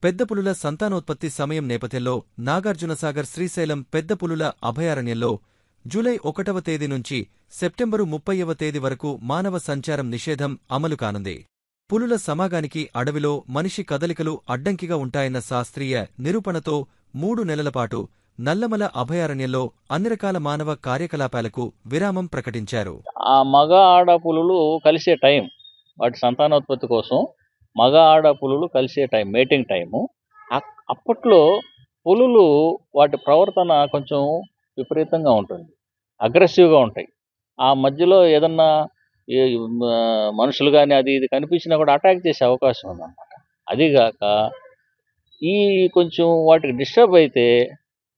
పెద్ద పులుల సంతానోత్పత్తి సమయం నేపథ్యంలో నాగార్జునసాగర్ శ్రీశైలం పెద్ద పులుల అభయారణ్యంలో జూలై 1వ తేదీ నుంచి సెప్టెంబరు 30వ తేదీ వరకు మానవ సంచారం నిషేధం అమలు కానుంది. పులుల సమాగానికి అడవిలో మనిషి కదలికలు అడ్డంకిగా ఉంటాయన్న శాస్త్రీయ నిరూపణతో 3 నెలలపాటు నల్లమల అభయారణ్యంలో అన్ని రకాల మానవ కార్యకలాపాలకు విరామం ప్రకటించారు. ఆ మగ ఆడ పులులు కలిసే టైం, వాటి సంతానోత్పత్తి కోసం మగ ఆడ పులులు కలిసే టైం, మేటింగ్ టైము. అప్పట్లో పులులు వాటి ప్రవర్తన కొంచెం విపరీతంగా ఉంటుంది, అగ్రెసివ్గా ఉంటాయి. ఆ మధ్యలో ఏదన్నా మనుషులు కానీ అది ఇది కనిపించినా కూడా అటాక్ చేసే అవకాశం ఉందన్నమాట. అదిగాక ఈ కొంచెం వాటికి డిస్టర్బ్ అయితే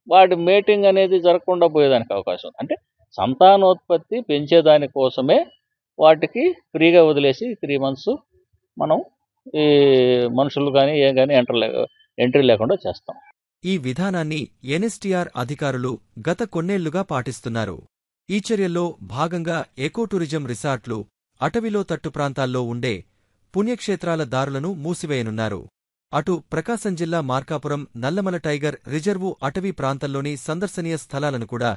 వాటి మేటింగ్ అనేది జరగకుండా పోయేదానికి అవకాశం ఉంది. అంటే సంతానోత్పత్తి పెంచేదాని కోసమే వాటికి ఫ్రీగా వదిలేసి 3 months మనం ఈ మనుషులు కానీ ఏం కానీ ఎంట్రీ లేకుండా చేస్తాం. ఈ విధానాన్ని ఎన్ఎస్టీఆర్ అధికారులు గత కొన్నేళ్లుగా పాటిస్తున్నారు. ఈ చర్యల్లో భాగంగా ఎకోటూరిజం రిసార్ట్లు, అటవీలో తట్టు ప్రాంతాల్లో ఉండే పుణ్యక్షేత్రాల దారులను మూసివేయనున్నారు. అటు ప్రకాశం జిల్లా మార్కాపురం నల్లమల టైగర్ రిజర్వు అటవీ ప్రాంతంలోని సందర్శనీయ స్థలాలను కూడా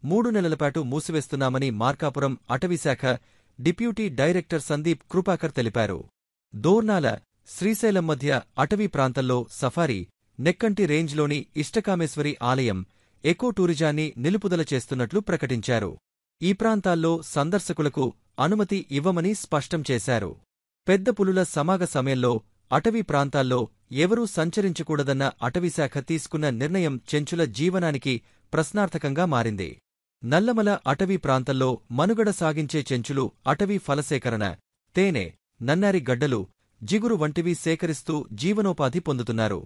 3 నెలలపాటు మూసివేస్తున్నామని మార్కాపురం అటవీశాఖ డిప్యూటీ డైరెక్టర్ సందీప్ కృపాకర్ తెలిపారు. దోర్నాల, శ్రీశైలం మధ్య అటవీ ప్రాంతంలో సఫారీ, నెక్కంటి రేంజ్లోని ఇష్టకామేశ్వరి ఆలయం, ఎకో టూరిజాన్ని నిలుపుదల చేస్తున్నట్లు ప్రకటించారు. ఈ ప్రాంతాల్లో సందర్శకులకు అనుమతి ఇవ్వమని స్పష్టం చేశారు. పెద్ద పులుల సమాగ సమయంలో అటవీ ప్రాంతాల్లో ఎవరూ సంచరించకూడదన్న అటవీశాఖ తీసుకున్న నిర్ణయం చెంచుల జీవనానికి ప్రశ్నార్థకంగా మారింది. నల్లమల అటవీ ప్రాంతంలో మనుగడ సాగించే చెంచులు అటవీ ఫలసేకరణ, తేనె, నన్నారి గడ్డలు, జిగురు వంటివి సేకరిస్తూ జీవనోపాధి పొందుతున్నారు.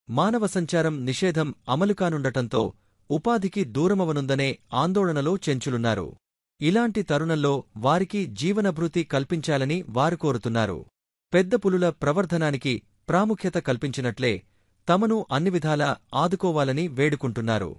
మానవ సంచారం నిషేధం అమలుకానుండటంతో ఉపాధికి దూరమవనుందనే ఆందోళనలో చెంచులున్నారు. ఇలాంటి తరుణంలో వారికి జీవనభృతి కల్పించాలని వారు కోరుతున్నారు. పెద్ద పులుల ప్రవర్ధనానికి ప్రాముఖ్యత కల్పించినట్లే తమను అన్ని విధాలా ఆదుకోవాలని వేడుకుంటున్నారు.